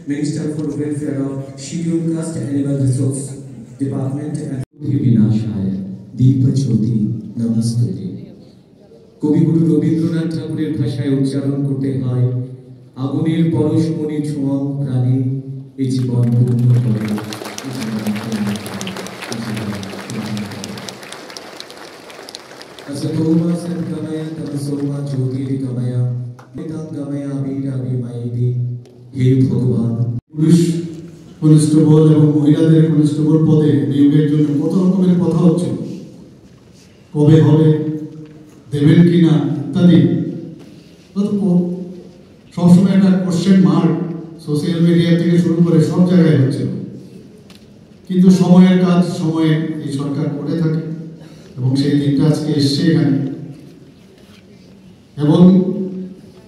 Minister for Welfare of Scheduled Caste Animal Resource Department and Vinashaya Deepa Jyoti Namaste. কবিগুরু রবীন্দ্রনাথ ঠাকুরের ভাষায় উচ্চারণ করতে হয় আগুনের পরশমণি ছোঁয়া প্রাণে এই জীবন পূর্ণ করে असतोमा सद्गमय तमसोमा ज्योतिर्गमय नितंगमय अभिराभिमयेति हे भगवान পুরুষ কনস্টেবল এবং মহিলাদের কনস্টেবল পদে নিয়োগের জন্য কত রকমের কথা হচ্ছে কবে হবে দেবেন কিনা ইত্যাদি সবসময় একটা কোশ্চেন মার্ক সোশ্যাল মিডিয়া থেকে শুরু করে সব জায়গায় হচ্ছে কিন্তু সময়ের কাজ সময়ে এই সরকার করে থাকে এবং সেই দিনটা আজকে এসছে এখানে এবং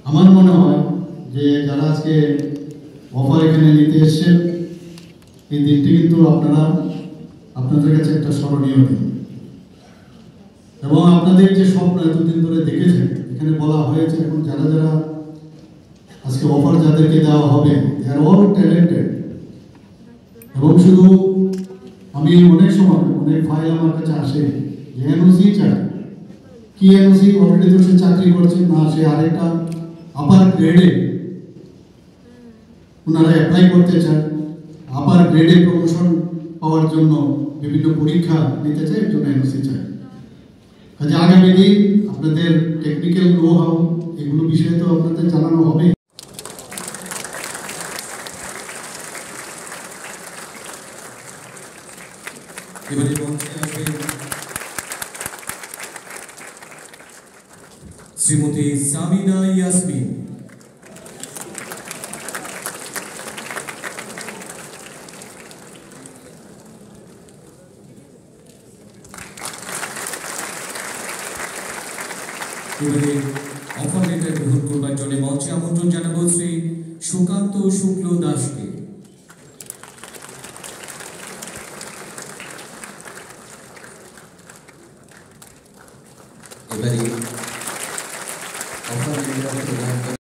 আমার মনে হয় যে যারা আজকে অফার এখানে নিতে এসছেন এই দিনটি কিন্তু আপনাদের কাছে একটা স্মরণীয় দিন এবং আপনাদের যে স্বপ্ন এতদিন ধরে দেখেছেন এখানে বলা হয়েছে এখন যারা যারা আজকে অফার যাদেরকে দেওয়া হবে দে আর অল ট্যালেন্টেড এবং শুধু আমি অনেক সময় অনেক ফাইল আমার কাছে আসে যে এনওসি চাই কি এনওসি অলরেডি তো সে চাকরি করছে না সে আরেকটা আপার গ্রেডে ওনারা অ্যাপ্লাই করতে চান আপার গ্রেডে প্রমোশন পাওয়ার জন্য বিভিন্ন পরীক্ষা নিতে চায় এর জন্য এনওসি চাই কাজে আগামী দিন আপনাদের টেকনিক্যাল নো হাউ এগুলো বিষয়ে তো আপনাদের জানানো হবে এবারে মঞ্চে আসবেন শ্রীমতী সামিনা ইয়াসমিন এবারে অফার লেটার গ্রহণ করবার জন্য মঞ্চে আমন্ত্রণ জানাবো শ্রী সুকান্ত শুক্ল দাসকে এবারে অফার লেটার